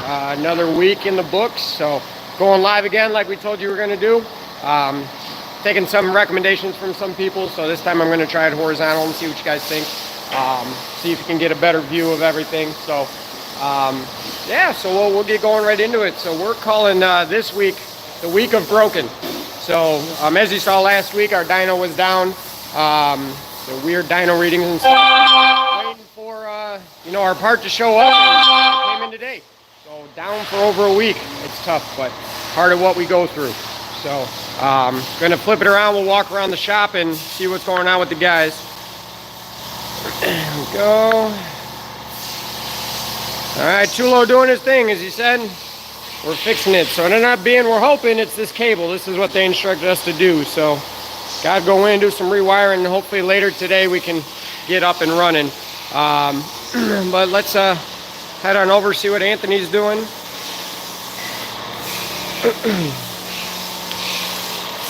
Another week in the books, so going live again like we told you we're going to do. Taking some recommendations from some people, so this time I'm going to try it horizontal and see what you guys think. See if you can get a better view of everything. So yeah, so we'll get going right into it. So we're calling this week the week of broken. So as you saw last week, our dyno was down. The weird dyno readings and stuff. Waiting for our part to show up, and it came in today. So down for over a week. It's tough, but part of what we go through. So gonna flip it around. We'll walk around the shop and see what's going on with the guys. There we go. All right, Chulo doing his thing, as he said. We're fixing it. So it ended up being, we're hoping it's this cable. This is what they instructed us to do. So gotta go in and do some rewiring, and hopefully later today we can get up and running. But let's head on over, see what Anthony's doing.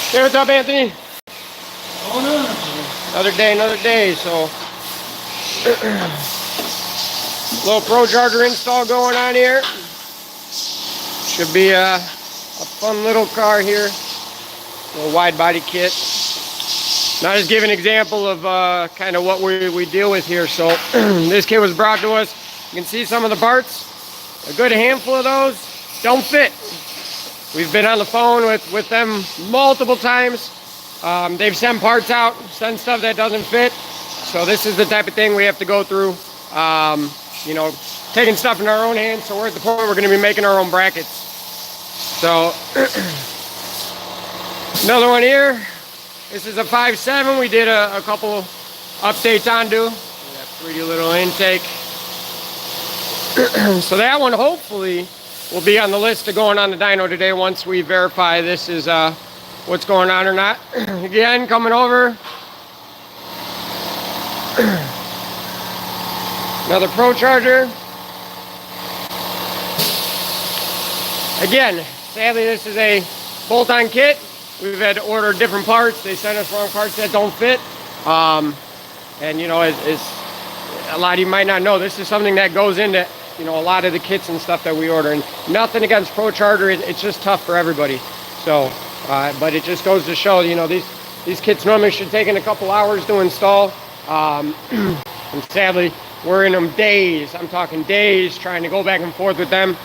Hey, what's up, Anthony? Oh, no. Another day, so little Pro Charger install going on here. Should be a fun little car here. Little wide body kit. Now just give an example of kind of what we deal with here. So this kit was brought to us. You can see some of the parts. A good handful of those don't fit. We've been on the phone with them multiple times. They've sent parts out, sent stuff that doesn't fit. So this is the type of thing we have to go through. Taking stuff in our own hands. So we're at the point where we're going to be making our own brackets. So another one here. This is a 5.7. We did a couple updates onto. That pretty little intake. So that one hopefully will be on the list to going on the dyno today once we verify this is what's going on or not. Again, coming over. Another Pro Charger. Again, sadly this is a bolt-on kit. We've had to order different parts. They sent us wrong parts that don't fit. And it's a lot of you might not know, this is something that goes into a lot of the kits and stuff that we order. And nothing against Pro Charger, it's just tough for everybody. So, but it just goes to show, these kits normally should take in a couple hours to install. And sadly, we're in them days. I'm talking days trying to go back and forth with them,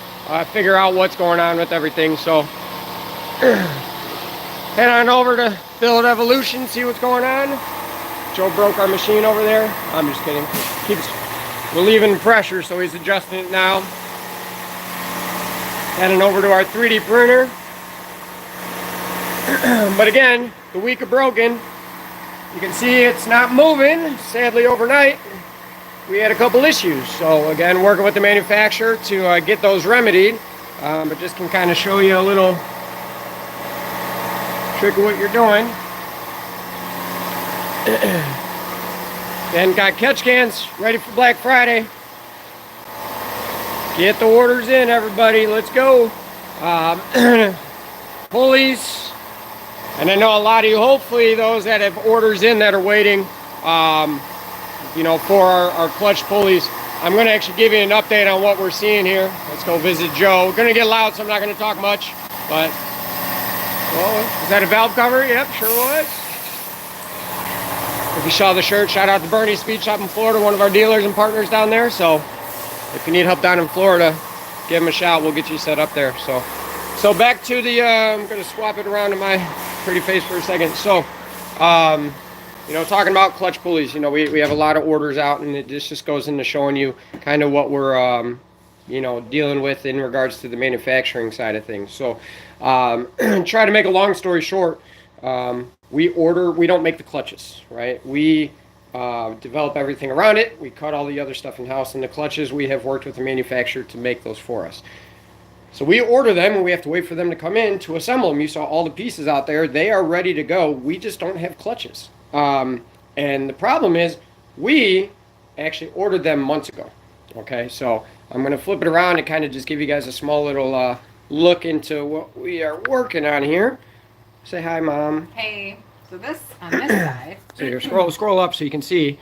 figure out what's going on with everything. So head on over to Build Evolution, see what's going on. Joe broke our machine over there. I'm just kidding. Keeps relieving pressure, so he's adjusting it now. Heading over to our 3D printer. But again, the week of broken. You can see it's not moving. Sadly, overnight, we had a couple issues. So again, working with the manufacturer to get those remedied. But just can kind of show you a little trick of what you're doing. And got catch cans ready for Black Friday. Get the orders in, everybody. Let's go. Pulleys. And I know a lot of you, hopefully those that have orders in that are waiting, for our clutch pulleys. I'm going to actually give you an update on what we're seeing here. Let's go visit Joe. We're going to get loud, so I'm not going to talk much. But, well, is that a valve cover? Yep, sure was. If you saw the shirt, shout out to Bernie Speed Shop in Florida, one of our dealers and partners down there. So if you need help down in Florida, give him a shout. We'll get you set up there. So back to the, I'm going to swap it around to my pretty face for a second. So, talking about clutch pulleys, we have a lot of orders out, and this just goes into showing you kind of what we're, dealing with in regards to the manufacturing side of things. So, try to make a long story short, we don't make the clutches, right? We develop everything around it. We cut all the other stuff in-house, and the clutches, we have worked with the manufacturer to make those for us. So we order them, and we have to wait for them to come in to assemble them. You saw all the pieces out there. They are ready to go. We just don't have clutches. And the problem is we actually ordered them months ago. Okay, so I'm going to flip it around and kind of just give you guys a small little look into what we are working on here. Say hi, Mom. Hey. So this on this side. So here, scroll up so you can see.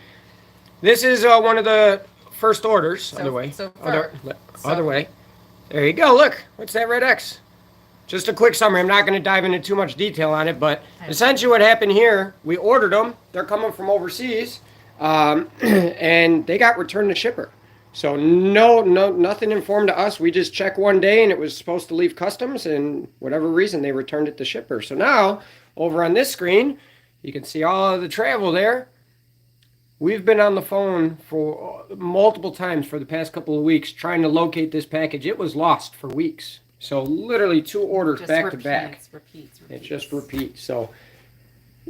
This is one of the first orders. Other way. Other way. There you go. Look, what's that red X? Just a quick summary. I'm not going to dive into too much detail on it, but essentially what happened here, we ordered them. They're coming from overseas, and they got returned to shipper. So nothing informed to us. We just checked one day, and it was supposed to leave customs, and whatever reason, they returned it to shipper. So now, over on this screen, you can see all of the travel there. We've been on the phone for multiple times for the past couple of weeks trying to locate this package. It was lost for weeks. So literally 2 orders back to back. Repeats. It just repeats. So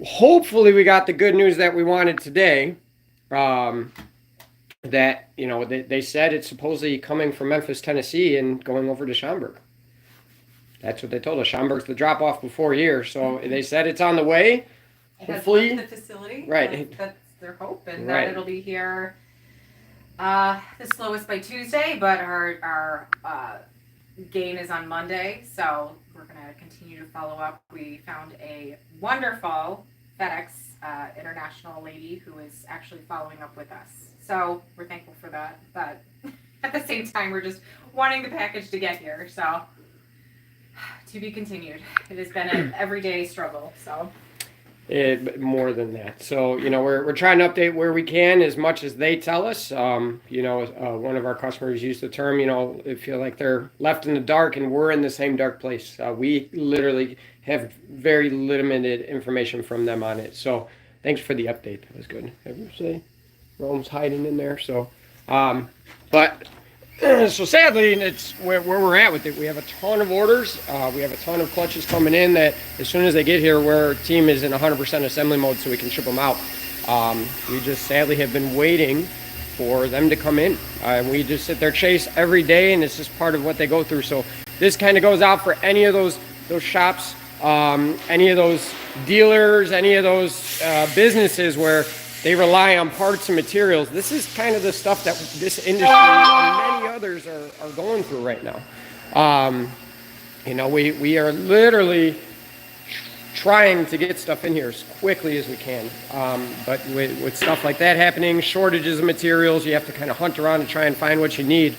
hopefully we got the good news that we wanted today. That, you know, they said it's supposedly coming from Memphis, Tennessee and going over to Schaumburg. That's what they told us. Schaumburg's the drop off before here. So they said it's on the way. Hopefully. The facility. Right. That's their hope. And that it'll be here the slowest by Tuesday, but our gain is on Monday, so we're going to continue to follow up. We found a wonderful FedEx international lady who is actually following up with us. So we're thankful for that. But at the same time, we're just wanting the package to get here. So to be continued. It has been an everyday struggle. So. More than that. So, you know, we're trying to update where we can as much as they tell us. You know, one of our customers used the term, you know, they feel like they're left in the dark and we're in the same dark place. We literally have very limited information from them on it. So thanks for the update. That was good. Have you say Rome's hiding in there? So, but so sadly, it's where we're at with it. We have a ton of orders. We have a ton of clutches coming in that as soon as they get here, our team is in 100% assembly mode so we can ship them out. We just sadly have been waiting for them to come in. We just sit there chase every day, and it's just part of what they go through. So this kind of goes out for any of those shops, any of those dealers, any of those businesses where they rely on parts and materials. This is kind of the stuff that this industry and many others are going through right now. You know, we are literally trying to get stuff in here as quickly as we can. But with stuff like that happening, shortages of materials, you have to kind of hunt around and try and find what you need.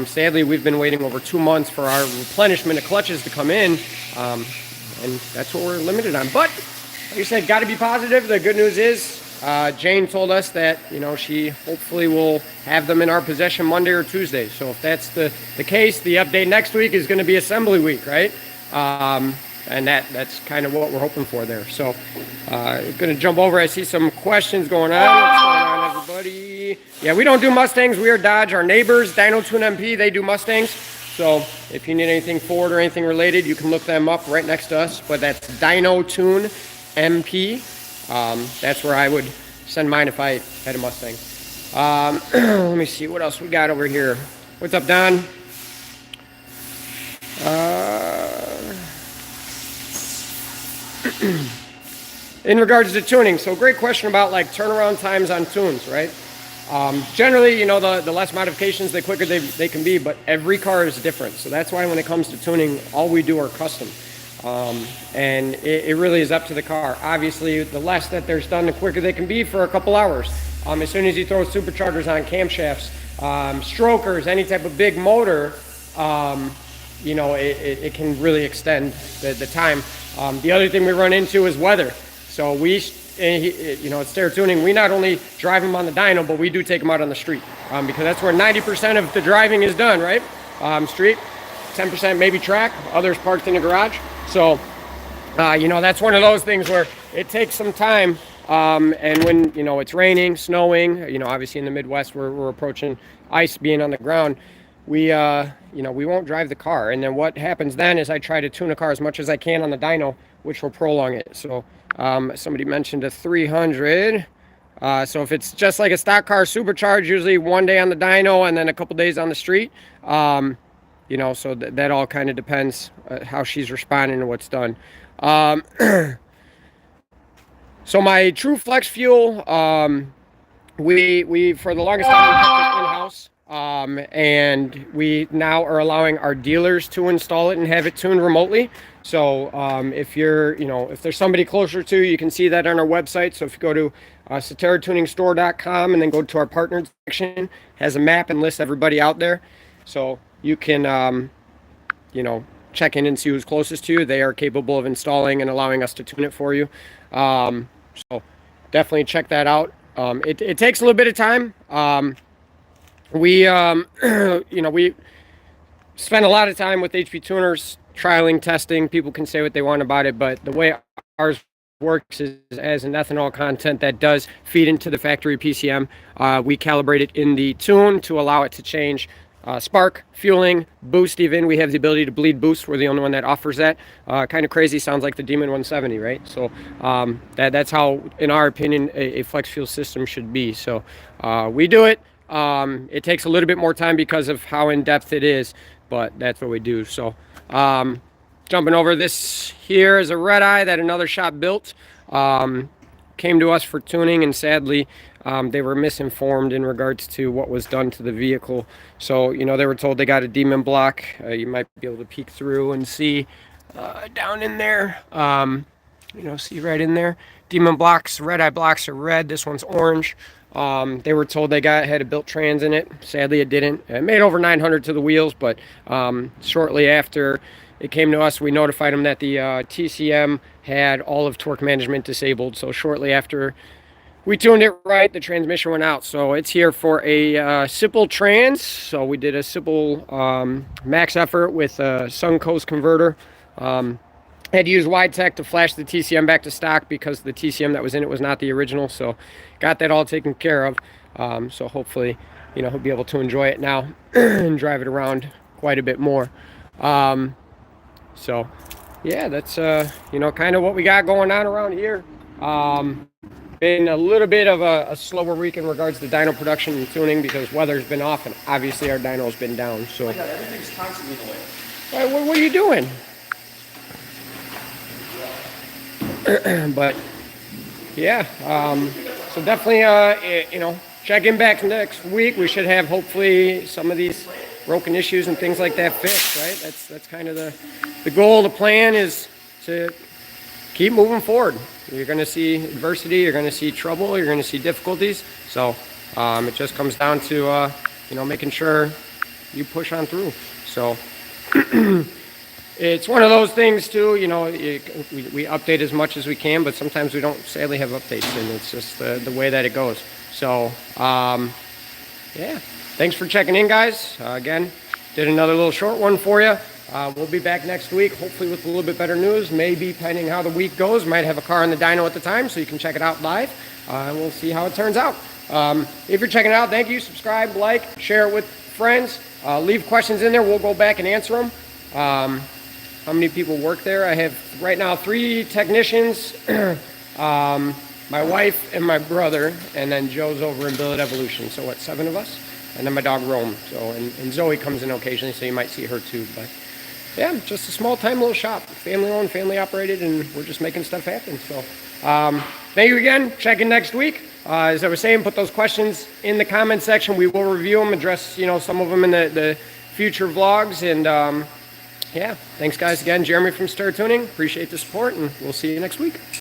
Sadly, we've been waiting over 2 months for our replenishment of clutches to come in, and that's what we're limited on. But like you said, got to be positive. The good news is Jane told us that, you know, she hopefully will have them in our possession Monday or Tuesday. So if that's the case, the update next week is going to be assembly week, right? And that's kind of what we're hoping for there. So going to jump over. I see some questions going on. What's going on, everybody? Yeah, we don't do Mustangs. We are Dodge. Our neighbors, SaT.Tun MP, they do Mustangs. So if you need anything Ford or anything related, you can look them up right next to us. But that's SaT.Tun MP. That's where I would send mine if I had a Mustang. Let me see what else we got over here. What's up, Don? In regards to tuning, so great question about like turnaround times on tunes, right? Generally, you know, the less modifications, the quicker they can be, but every car is different. So that's why when it comes to tuning, all we do are custom. And it really is up to the car. Obviously, the less that there's done, the quicker they can be for a couple hours. As soon as you throw superchargers on camshafts, strokers, any type of big motor, you know, it can really extend the time. The other thing we run into is weather. So we, you know, at SaT Tuning, we not only drive them on the dyno, but we do take them out on the street, because that's where 90% of the driving is done, right? Street, 10% maybe track, others parked in the garage. So, you know, that's one of those things where it takes some time. And when, you know, it's raining, snowing, you know, obviously in the Midwest, we're approaching ice being on the ground. We, you know, we won't drive the car. And then what happens then is I try to tune a car as much as I can on the dyno, which will prolong it. So, somebody mentioned a 300. So if it's just like a stock car supercharged, usually one day on the dyno and then a couple days on the street. You know, so that all kind of depends how she's responding to what's done. So my True Flex Fuel, we for the longest time we kept it in-house, and we now are allowing our dealers to install it and have it tuned remotely. So if you're, you know, if there's somebody closer to you, you can see that on our website. So if you go to SateraTuningstore.com and then go to our partners section, has a map and lists everybody out there. So you can check in and see who's closest to you. They are capable of installing and allowing us to tune it for you. So definitely check that out. It takes a little bit of time. We we spend a lot of time with HP tuners, trialing, testing. People can say what they want about it, but the way ours works is as an ethanol content that does feed into the factory PCM. We calibrate it in the tune to allow it to change spark, fueling, boost even. We have the ability to bleed boost. We're the only one that offers that. Kind of crazy, sounds like the Demon 170, right? So that's how, in our opinion, a flex fuel system should be. So we do it. It takes a little bit more time because of how in-depth it is, but that's what we do. So jumping over, this here is a red eye that another shop built. Came to us for tuning, and sadly they were misinformed in regards to what was done to the vehicle. So they were told they got a Demon block. You might be able to peek through and see down in there, see right in there, Demon blocks. Red eye blocks are red, this one's orange. They were told they had a built trans in it. Sadly it didn't. It made over 900 to the wheels, but shortly after it came to us, we notified them that the TCM had all of torque management disabled. So shortly after we tuned it right, the transmission went out. So it's here for a simple trans. So we did a simple max effort with a Suncoast converter. Had to use wide tech to flash the TCM back to stock because the TCM that was in it was not the original. So got that all taken care of. So hopefully, he'll be able to enjoy it now and drive it around quite a bit more. So yeah, that's kind of what we got going on around here. Been a little bit of a slower week in regards to dyno production and tuning because weather's been off and obviously our dyno's been down. So everything's constantly delayed. what are you doing? But yeah, so definitely check in back next week. We should have hopefully some of these broken issues and things like that fixed, right? That's kind of the goal. The plan is to keep moving forward. You're going to see adversity, you're going to see trouble, you're going to see difficulties. So it just comes down to making sure you push on through. So it's one of those things too, we update as much as we can, but sometimes we don't sadly have updates, and it's just the way that it goes. So yeah, thanks for checking in, guys. Again, did another little short one for you. We'll be back next week, hopefully with a little bit better news. Maybe depending how the week goes, might have a car on the dyno at the time, so you can check it out live. And we'll see how it turns out. If you're checking it out, thank you. Subscribe, like, share it with friends. Leave questions in there. We'll go back and answer them. How many people work there? I have right now 3 technicians, my wife and my brother, and then Joe's over in Billet Evolution. So what, 7 of us? And then my dog Rome. So and Zoe comes in occasionally, so you might see her too. But yeah, just a small time little shop, family owned, family operated, and we're just making stuff happen. So thank you again. Check in next week. As I was saying, put those questions in the comment section. We will review them, address some of them in the future vlogs. And yeah, thanks guys again. Jeremy from SaTera Tuning. Appreciate the support, and we'll see you next week.